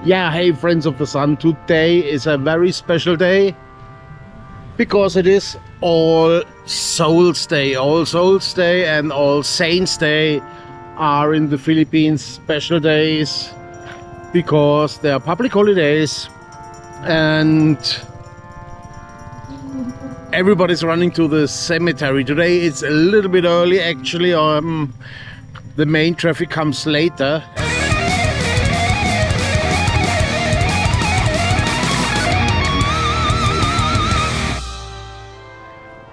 Yeah, hey friends of the sun, today is a very special day because it is All Souls Day. All Souls Day and All Saints Day are in the Philippines special days because they are public holidays and everybody's running to the cemetery. Today it's a little bit early actually. The main traffic comes later.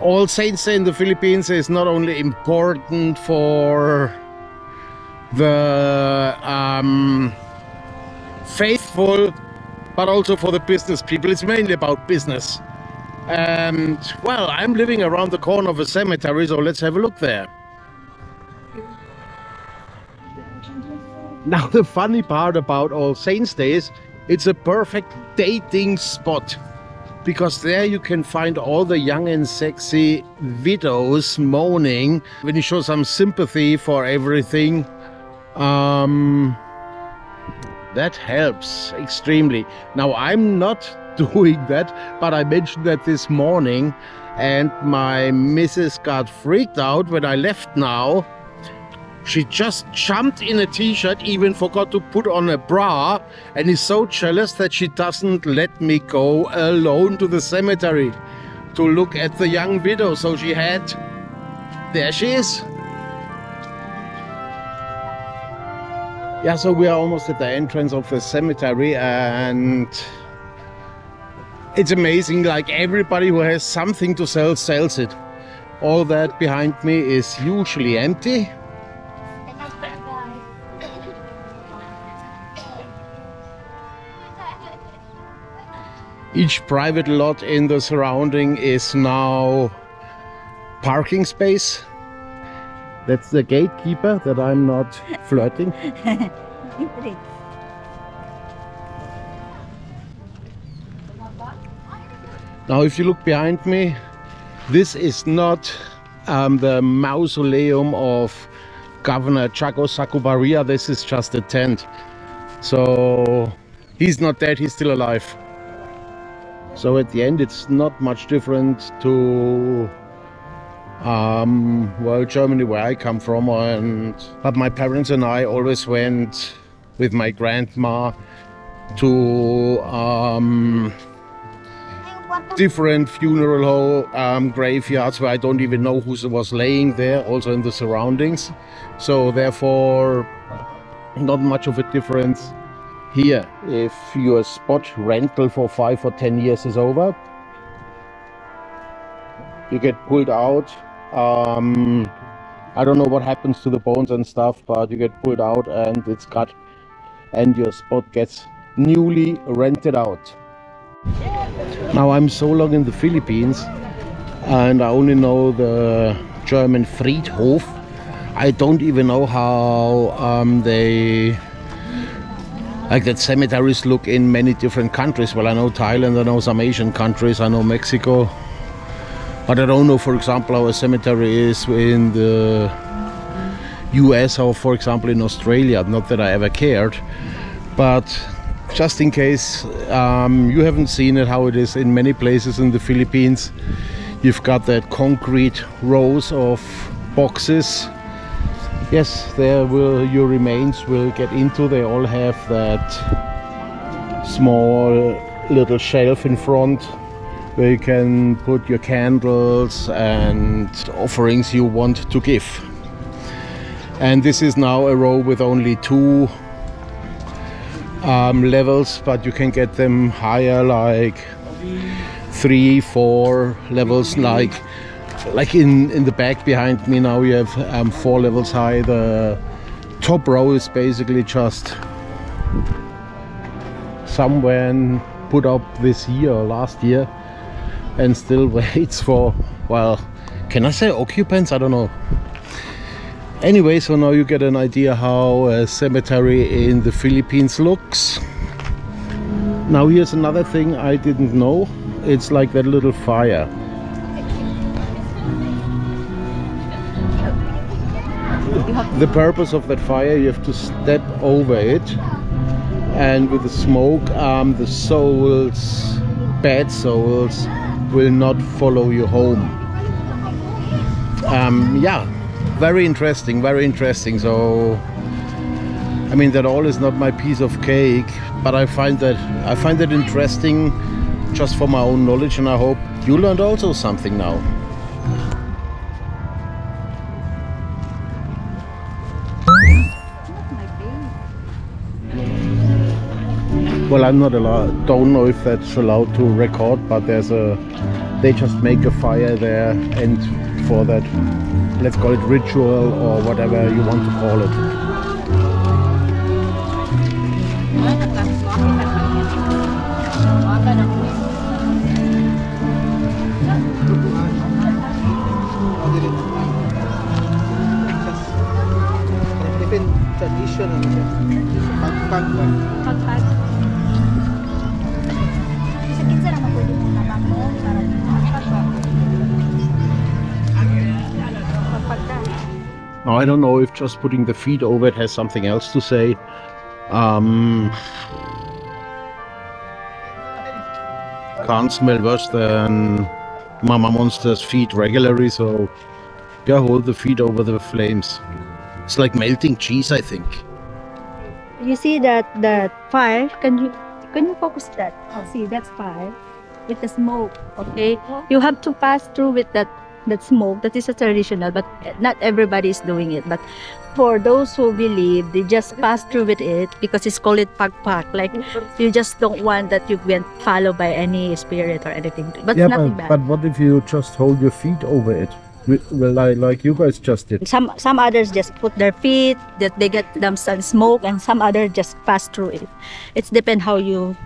All Saints Day in the Philippines is not only important for the faithful, but also for the business people. It's mainly about business. And well, I'm living around the corner of a cemetery, so let's have a look there. Now the funny part about All Saints Day is it's a perfect dating spot, because there you can find all the young and sexy widows mourning. When you show some sympathy for everything, that helps extremely. Now I'm not doing that, but I mentioned that this morning and my missus got freaked out when I left now. She just jumped in a t-shirt, even forgot to put on a bra, and is so jealous that she doesn't let me go alone to the cemetery to look at the young widow. So she had... There she is. Yeah, so we are almost at the entrance of the cemetery, and it's amazing, like everybody who has something to sell sells it. All that behind me is usually empty. Each private lot in the surrounding is now parking space. That's the gatekeeper that I'm not flirting. Now if you look behind me, this is not the mausoleum of Governor Chaco Sacubaria. This is just a tent. So he's not dead, he's still alive. So at the end it's not much different to well, Germany, where I come from, but my parents and I always went with my grandma to different funeral graveyards where I don't even know who was laying there, also in the surroundings. So therefore not much of a difference here. If your spot rental for 5 or 10 years is over, you get pulled out. I don't know what happens to the bones and stuff, but you get pulled out and it's cut and your spot gets newly rented out. Now I'm so long in the Philippines and I only know the German Friedhof. I don't even know how like that cemeteries look in many different countries. Well, I know Thailand, I know some Asian countries, I know Mexico. But I don't know, for example, how a cemetery is in the US or, for example, in Australia. Not that I ever cared. But just in case you haven't seen it, how it is in many places in the Philippines. You've got that concrete rows of boxes. Yes, there your remains will get into. They all have that small little shelf in front where you can put your candles and offerings you want to give. And this is now a row with only 2 levels, but you can get them higher, like 3, 4 levels, like in the back behind me now you have 4 levels high. The top row is basically just someone put up this year or last year and still waits for, well, can I say occupants? I don't know. Anyway, so now you get an idea how a cemetery in the Philippines looks. Now here's another thing I didn't know. It's like that little fire. The purpose of that fire, you have to step over it and with the smoke, the souls, bad souls, will not follow you home. Yeah, very interesting, very interesting. So I mean, that all is not my piece of cake, but I find that interesting just for my own knowledge, and I hope you learned also something now. Well, I'm not allowed, don't know if that's allowed to record, but they just make a fire there, and for that, let's call it ritual or whatever you want to call it. Now, I don't know if just putting the feet over it has something else to say. Can't smell worse than Mama Monster's feet regularly, so yeah, hold the feet over the flames. It's like melting cheese, I think. You see that fire? Can you focus that? See, that's fire with the smoke. Okay, you have to pass through with that smoke. That is a traditional, but not everybody is doing it. But for those who believe, they just pass through with it because it's called it pagpak. Like you just don't want that you get followed by any spirit or anything. But yeah, nothing bad. But what if you just hold your feet over it? Well, like you guys just did. Some others just put their feet, that they get them some smoke, and some others just pass through it. It's depend how you.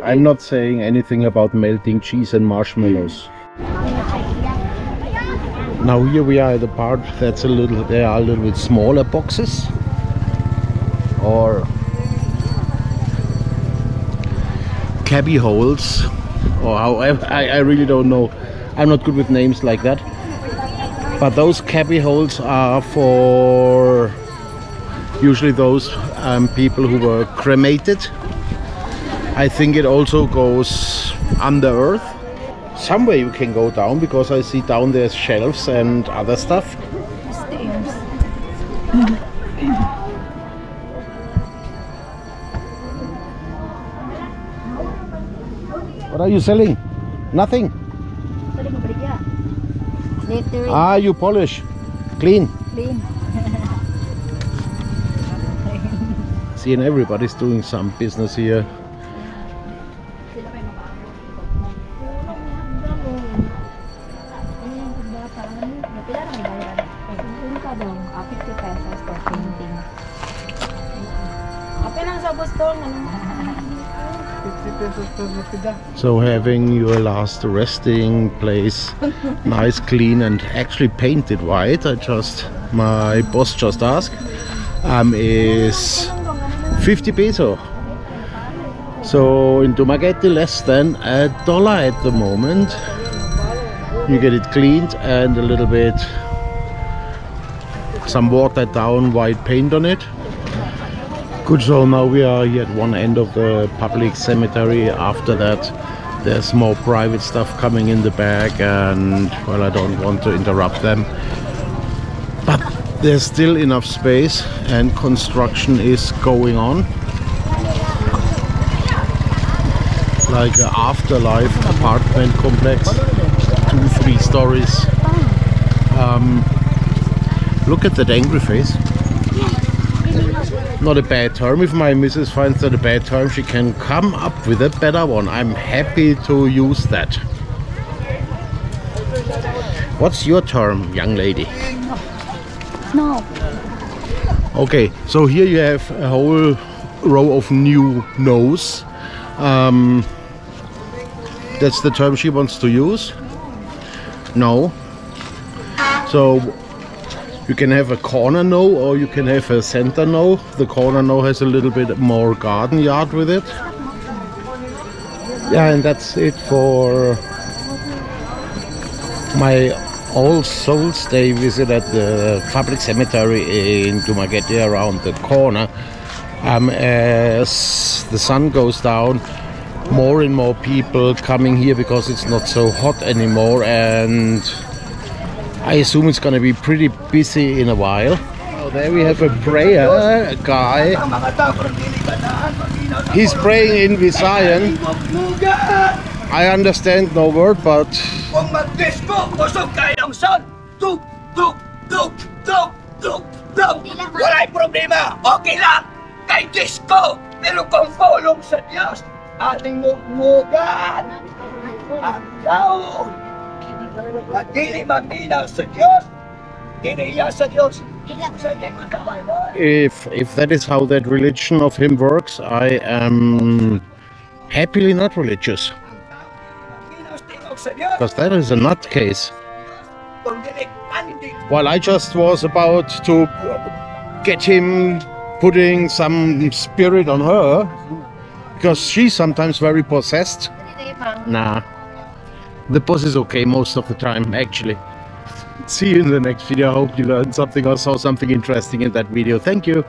I'm not saying anything about melting cheese and marshmallows. Now here we are at the part that's they are a little bit smaller boxes, or cabby holes, or however, I really don't know. I'm not good with names like that. But those cabby holes are for usually those people who were cremated. I think it also goes under earth. Somewhere you can go down, because I see down there's shelves and other stuff. Stairs. What are you selling? Nothing. Ah, you polish. Clean. Clean. See, and everybody's doing some business here. So having your last resting place nice, clean, and actually painted white, my boss just asked, is 50 peso. So in Dumaguete, less than $1 at the moment. You get it cleaned and a little bit, some watered down white paint on it. Good, so now we are here at one end of the public cemetery. After that, there's more private stuff coming in the back, and well, I don't want to interrupt them. But there's still enough space, and construction is going on. Like an afterlife apartment complex, 2-3 stories. Look at that angry face. Not a bad term. If my missus finds that a bad term, she can come up with a better one. I'm happy to use that. What's your term, young lady? No. Okay, so here you have a whole row of new no's. That's the term she wants to use. No. So you can have a corner no, or you can have a center no. The corner no has a little bit more garden yard with it. Yeah, and that's it for my All Souls Day visit at the public cemetery in Dumaguete around the corner. As the sun goes down, more and more people coming here because it's not so hot anymore, and I assume it's going to be pretty busy in a while. Oh, there we have a prayer guy. He's praying in Visayan. I understand no word, but Kung mag-disco, busog kayo ng sun. Dug, dug, dug, dug, dug, dug. Wala'y problema, okay lang. Kay disco, pero kung pulong sa Diyos, ating mugmugan ang taon. At dili maminaw sa Diyos, diniya sa Diyos. if that is how that religion of him works, I am happily not religious. Because that is a nutcase. Well, I just was about to get him putting some spirit on her, because she's sometimes very possessed. Nah, the boss is okay most of the time, actually. See you in the next video. I hope you learned something or saw something interesting in that video. Thank you.